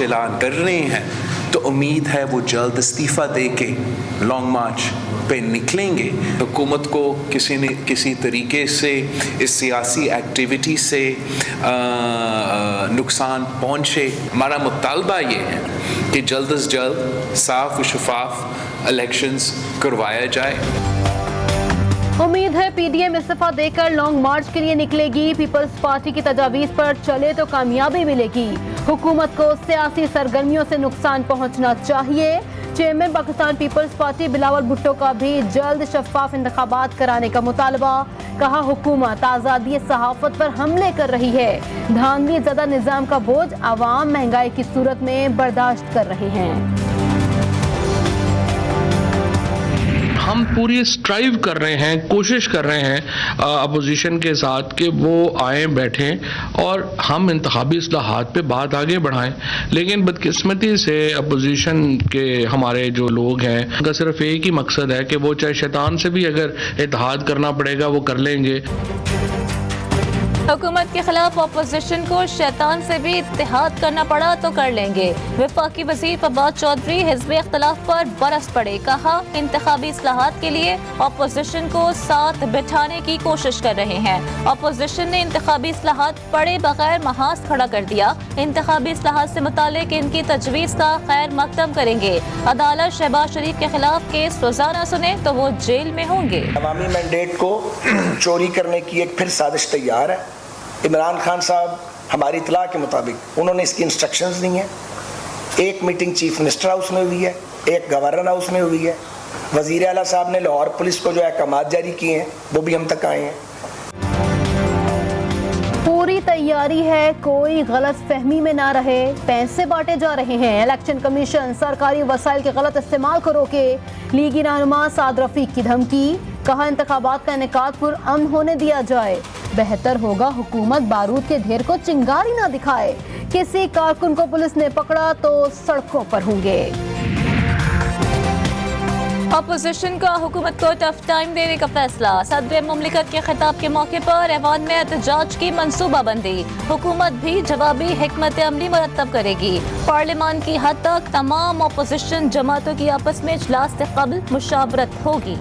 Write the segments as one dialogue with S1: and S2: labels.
S1: ऐलान कर रहे हैं, तो उम्मीद है वो जल्द इस्तीफ़ा दे के लॉन्ग मार्च पे निकलेंगे। हुकूमत को किसी तरीके से इस सियासी एक्टिविटी से नुकसान पहुँचे। हमारा मुतालबा ये है कि जल्द से जल्द साफ व शफाफ इलेक्शंस करवाया जाए।
S2: उम्मीद है पीडीएम इस्तीफा देकर लॉन्ग मार्च के लिए निकलेगी। पीपल्स पार्टी की तजावीज़ पर चले तो कामयाबी मिलेगी। हुकूमत को सियासी सरगर्मियों से नुकसान पहुंचना चाहिए। Chairman Pakistan peoples party Bilawal Bhutto का भी जल्द शफाफ इंतखाबात कराने का मुतालबा। कहा, हुकूमत आज़ादी सहाफत पर हमले कर रही है। धांधली ज़दा निज़ाम का बोझ आवाम महंगाई की सूरत में बर्दाश्त कर रहे हैं।
S3: हम पूरी स्ट्राइव कर रहे हैं, कोशिश कर रहे हैं अपोजिशन के साथ कि वो आए बैठें और हम इंतखाबी इस्लाहात पे बात आगे बढ़ाएं। लेकिन बदकिस्मती से अपोजिशन के हमारे जो लोग हैं, उनका सिर्फ एक ही मकसद है कि वो चाहे शैतान से भी अगर इत्तेहाद करना पड़ेगा वो कर लेंगे।
S4: हुकूमत के खिलाफ अपोजिशन को शैतान से भी इत्तेहाद करना पड़ा तो कर लेंगे। वफाकी वज़ीर फवाद चौधरी हिज़्ब इख्तिलाफ पर बरस पड़े। कहा, इंतखाबी इस्लाहात के लिए अपोजिशन को साथ बिठाने की कोशिश कर रहे हैं। अपोजिशन ने इंतखाबी इस्लाहात पड़े बगैर महाज खड़ा कर दिया। इंतखाबी इस्लाहात से मुतालिक इनकी तजवीज़ का खैर मकदम करेंगे। अदालत शहबाज शरीफ के खिलाफ केस रोजाना सुने तो वो जेल में होंगे।
S5: अवामी मैंडेट को चोरी करने की एक फिर साजिश तैयार है। इमरान खान साहब हमारी इतला के मुताबिक उन्होंने इसकी इंस्ट्रक्शंस दी हैं। एक मीटिंग चीफ मिनिस्टर हाउस में हुई है, एक गवर्नर हाउस में हुई है। वज़ीर आला साहब ने लाहौर पुलिस को जो अहकामात जारी किए हैं वो भी हम तक आए हैं।
S2: पूरी तैयारी है, कोई गलत फहमी में ना रहे। पैसे बांटे जा रहे हैं। इलेक्शन कमीशन सरकारी वसाइल के गलत इस्तेमाल को रोके। लीगी रहनुमा साद रफीक की धमकी। कहा, इंतखाबात का इनेकाद पुरअमन होने दिया जाए। बेहतर होगा हुकूमत बारूद के ढेर को चिंगारी ना दिखाए। किसी कारकुन को पुलिस ने पकड़ा तो सड़कों पर होंगे।
S4: अपोजिशन का हुकूमत को टफ टाइम देने का फैसला। सदर मुमलिकत के खिताब के मौके पर ऐवान में एहतजाज की मंसूबाबंदी। हुकूमत भी जवाबी हिकमत अमली मुरतब करेगी। पार्लियामान की हद तक तमाम अपोजिशन जमातों की आपस में इजलास से कबल मुशावरत होगी।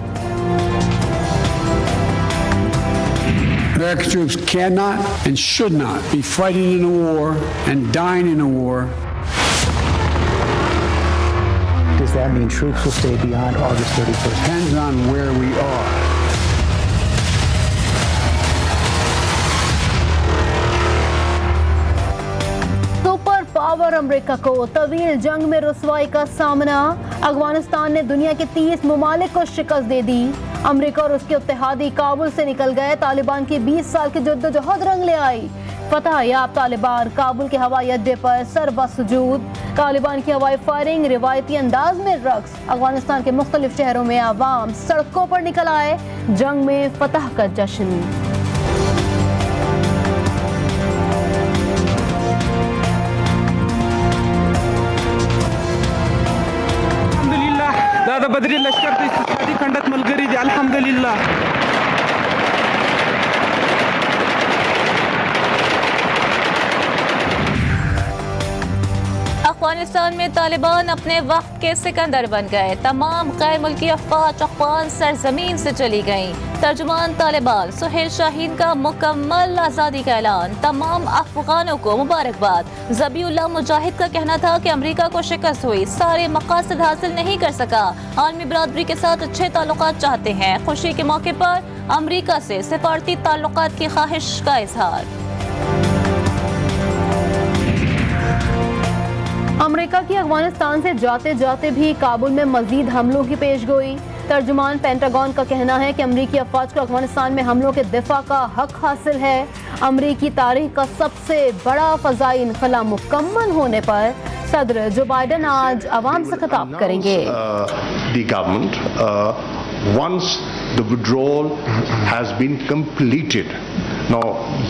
S6: Iraqi troops cannot and should not be fighting in a war and dying in a war.
S7: Does that mean troops will stay beyond August 31st?
S6: Depends on where we are.
S2: Super power America को तवील जंग में रुसवाई का सामना। अफगानिस्तान ने दुनिया के 30 ममालिक को शिकस्त दे दी। अमेरिका और उसके इत्तेहादी काबुल से निकल गए। तालिबान की 20 साल की जद्दोजहद रंग ले आई। फतह याब तालिबान काबुल के हवाई अड्डे पर सरबसुजूद। तालिबान की हवाई फायरिंग, रिवायती अंदाज में रक्स। अफगानिस्तान के मुख्तलिफ शहरों में आवाम सड़कों पर निकल आए। जंग में फतह का जश्न।
S8: दादा बद्री लश्कर ते इस्तिसादी खंडात मलगरी दे अल्हम्दुलिल्लाह।
S4: अफगानिस्तान में तालिबान अपने वक्त के सिकंदर बन गए। तमाम गैर मुल्की अफवाज अफगान सरजमीन से चली गईं। तर्जुमान तालिबान सुहेल शाहीन का मुकम्मल आज़ादी का ऐलान। तमाम अफगानों को मुबारकबाद। ज़बीउल्लाह मुजाहिद का कहना था कि अमेरिका को शिकस्त हुई, सारे मकासद हासिल नहीं कर सका। आलमी बरादरी के साथ अच्छे ताल्लुकात चाहते हैं। खुशी के मौके पर अमेरिका से सिफारती ताल्लुकात की ख्वाहिश का इजहार।
S2: अमेरिका की अफगानिस्तान से जाते जाते भी काबुल में मजीद हमलों की पेशगोई। तर्जुमान पेंटागन का कहना है कि अमरीकी अफवाज को अफगानिस्तान में हमलों के दिफा का हक हासिल है। अमरीकी तारीख का सबसे बड़ा फ़ज़ाई इनक़लाब मुकम्मल होने पर सदर जो बाइडन आज अवाम से खिताब करेंगे।
S9: The government, once the withdrawal has been completed. Now,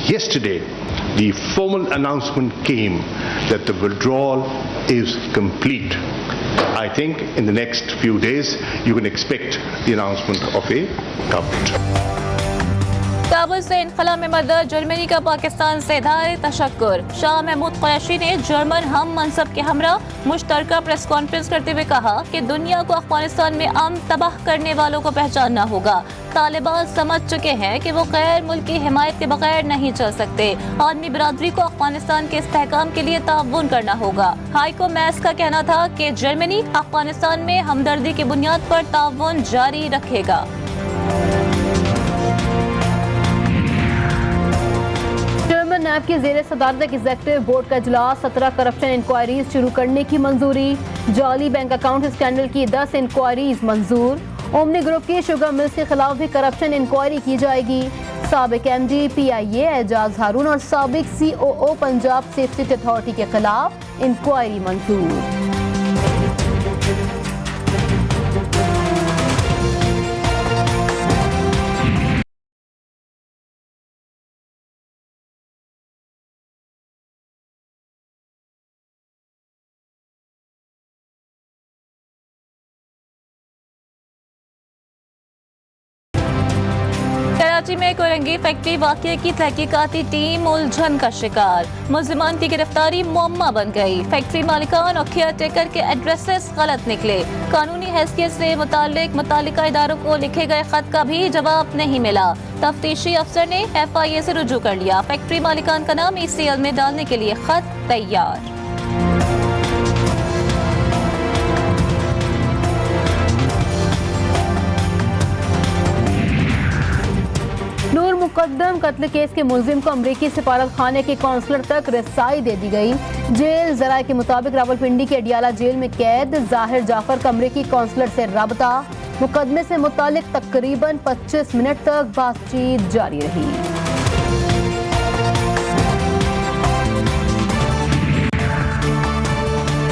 S9: yesterday, the formal announcement came that the withdrawal is complete. I think in the next few days you can expect the announcement of a government.
S4: Kabul से इनखला में मदद, Germany का पाकिस्तान से इज़हार तशक्कुर। शाह महमूद कुरैशी ने German हम मनसब के हमरा मुश्तरका प्रेस कॉन्फ्रेंस करते हुए कहा कि दुनिया को अफगानिस्तान में अमन तबाह करने वालों को पहचानना होगा। तालिबान समझ चुके हैं कि वो गैर मुल्की हिमायत के बगैर नहीं चल सकते। आलमी बिरादरी को अफगानिस्तान के इस्तेहकाम के लिए ताउन करना होगा। हाइको मैस का कहना था कि जर्मनी अफगानिस्तान में हमदर्दी की बुनियाद पर ताउन जारी रखेगा।
S2: जर्मन नैब की ज़ेरे सदारत एग्जीक्यूटिव बोर्ड का इजलास, 17 करप्शन इंक्वायरीज शुरू करने की मंजूरी। जाली बैंक अकाउंट स्कैंडल की 10 इंक्वायरीज मंजूर। ओमनी ग्रुप की शुगर मिल्स के खिलाफ भी करप्शन इंक्वायरी की जाएगी। साबिक MD PIA एजाज हारून और साबिक COO पंजाब सेफ्टी अथॉरिटी के खिलाफ इंक्वायरी मंजूर।
S4: कराची में कोरंगी फैक्ट्री वाकये की तहकीकाती टीम उलझन का शिकार। मुलजिमान की गिरफ्तारी मुअम्मा बन गई। फैक्ट्री मालिकान और केयर टेकर के एड्रेसेस गलत निकले। कानूनी हैसियत से मुतालिका इदारों को लिखे गए खत का भी जवाब नहीं मिला। तफ्तीशी अफसर ने FIA से रुजू कर लिया। फैक्ट्री मालिकान का नाम ECL में डालने के लिए खत तैयार।
S2: नूर मुकद्दम कत्ल केस के मुलजिम को अमरीकी सिफारत खाने के कौंसलर तक रसाई दे दी गई। जेल जराये के मुताबिक रावलपिंडी के अडियाला जेल में कैद जाहिर जाफर का अमरीकी कौंसलर से रब्ता। मुकदमे से मुतालिक तकरीबन 25 मिनट तक बातचीत जारी रही।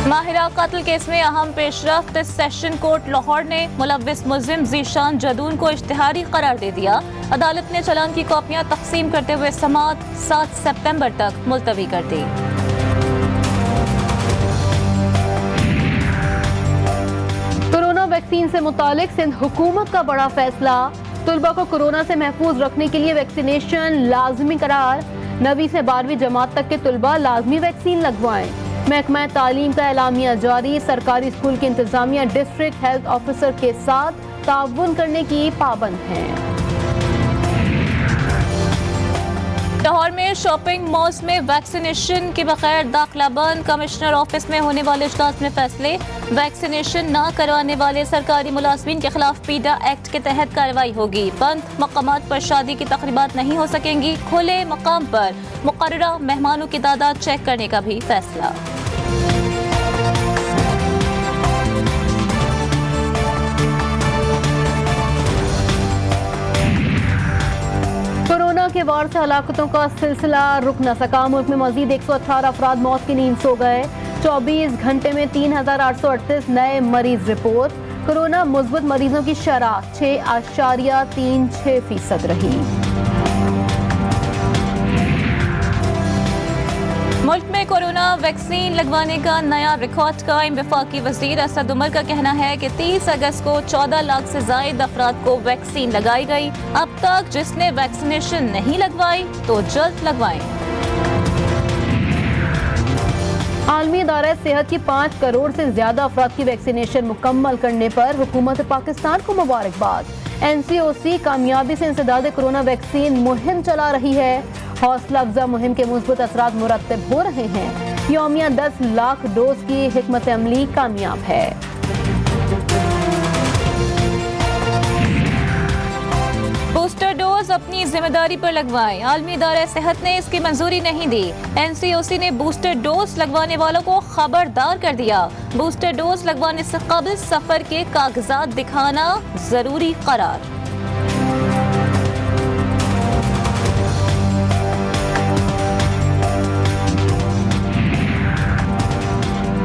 S4: माहिरा कत्ल केस में अहम पेशरफ्त, सेशन कोर्ट लाहौर ने मुलव्विस मुलजिम जीशान जदून को इश्तिहारी करार दे दिया। अदालत ने चालान की कॉपियां तकसीम करते हुए समाअत 7 सितंबर तक मुलतवी कर दी।
S2: कोरोना वैक्सीन से मुतालिक सिंध हुकूमत का बड़ा फैसला। तुलबा को कोरोना से महफूज रखने के लिए वैक्सीनेशन लाजमी करार। 9वीं से 12वीं जमात तक के तुलबा लाजमी वैक्सीन लगवाएं। महकमा तालीम का एलामिया जारी। सरकारी स्कूल की इंतजामिया डिस्ट्रिक्ट हेल्थ ऑफिसर के साथ ताउन करने की पाबंद है।
S4: लाहौर में शॉपिंग मॉल्स में वैक्सीनेशन के बगैर दाखिला बंद। कमिश्नर ऑफिस में होने वाले इजलास में फैसले। वैक्सीनेशन न करवाने वाले सरकारी मुलाजमीन के खिलाफ पीडा एक्ट के तहत कार्रवाई होगी। बंद मकामात पर शादी की तकरीबात नहीं हो सकेंगी। खुले मकाम पर मुकर्ररा मेहमानों की तादाद चेक करने का भी फैसला।
S2: कोरोना के वार से हलाकतों का सिलसिला रुक न सका। मुल्क में मजीद 118 अफराद मौत की नींद सो गए। 24 घंटे में 3838 नए मरीज रिपोर्ट। कोरोना मुस्बत मरीजों की शरह 6.36% रही।
S4: मुल्क में कोरोना वैक्सीन लगवाने का नया रिकॉर्ड कायम। वफाकी वजीर असद उमर का कहना है कि 30 अगस्त को 14 लाख से जायद अफराद को वैक्सीन लगाई गई। अब तक जिसने वैक्सीनेशन नहीं लगवाई तो जल्द लगवाएं।
S2: आलमी इदारा सेहत की 5 करोड़ से ज्यादा अफराद की वैक्सीनेशन मुकम्मल करने पर हुकूमत पाकिस्तान को मुबारकबाद। NCOC कामयाबी से इंसदाद कोरोना वैक्सीन मुहिम चला रही है। हौसला अफजा मुहिम के मुस्बत असरात मुरतब हो रहे हैं। यौमिया 10 लाख डोज की हिकमत अमली कामयाब है।
S4: बूस्टर डोज अपनी जिम्मेदारी पर लगवाएं। आलमी इदारा सेहत ने इसकी मंजूरी नहीं दी। NCOC ने बूस्टर डोज लगवाने वालों को खबरदार कर दिया। बूस्टर डोज लगवाने से कबल सफर के कागजात दिखाना जरूरी करार।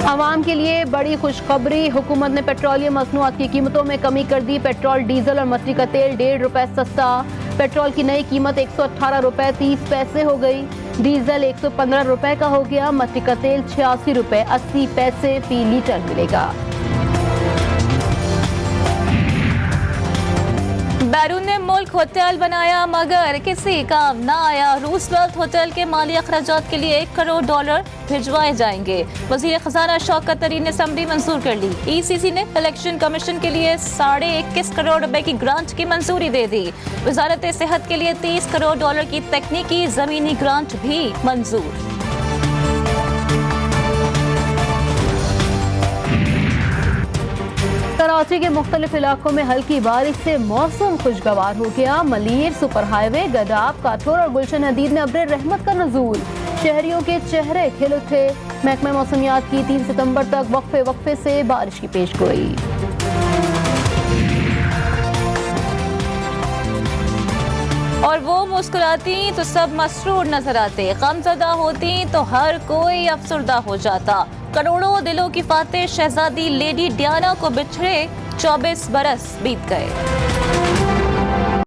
S2: आवाम के लिए बड़ी खुशखबरी। हुकूमत ने पेट्रोलियम मसनूआत की कीमतों में कमी कर दी। पेट्रोल, डीजल और मट्टी का तेल 1.5 रुपए सस्ता। पेट्रोल की नई कीमत 118 रुपए 30 पैसे हो गई। डीजल 115 रुपए का हो गया। मट्टी का तेल 86 रुपए 80 पैसे फी लीटर मिलेगा।
S4: बैरून मुल्क मुल्क होटल बनाया मगर किसी काम ना आया। रूजवेल्ट होटल के माली अखराजात के लिए $1 करोड़ भिजवाए जाएंगे। वजीर खजाना शौकत तरीन ने असम्बली मंजूर कर ली। ECC ने इलेक्शन कमीशन के लिए $21.5 करोड़ की ग्रांट की मंजूरी दे दी। वजारत सेहत के लिए $30 करोड़ की तकनीकी जमीनी ग्रांट भी मंजूर।
S2: कराची के मुख्तलिफ इलाकों में हल्की बारिश से मौसम खुशगवार हो गया। मलीर, सुपर हाईवे, गदाब, काठोर और गुलशन हदीद में अब्र रहमत का नजूल। शहरियों के चेहरे खिल उठे। महकमा मौसमियात की 3 सितंबर तक वक्फे से बारिश की पेशगोई।
S4: और वो मुस्कुराती तो सब मसरूर नजर आते, गमज़दा होती तो हर कोई अफसरदा हो जाता। करोड़ों दिलों की फातेह शहजादी लेडी डियाना को बिछड़े 24 बरस बीत गए।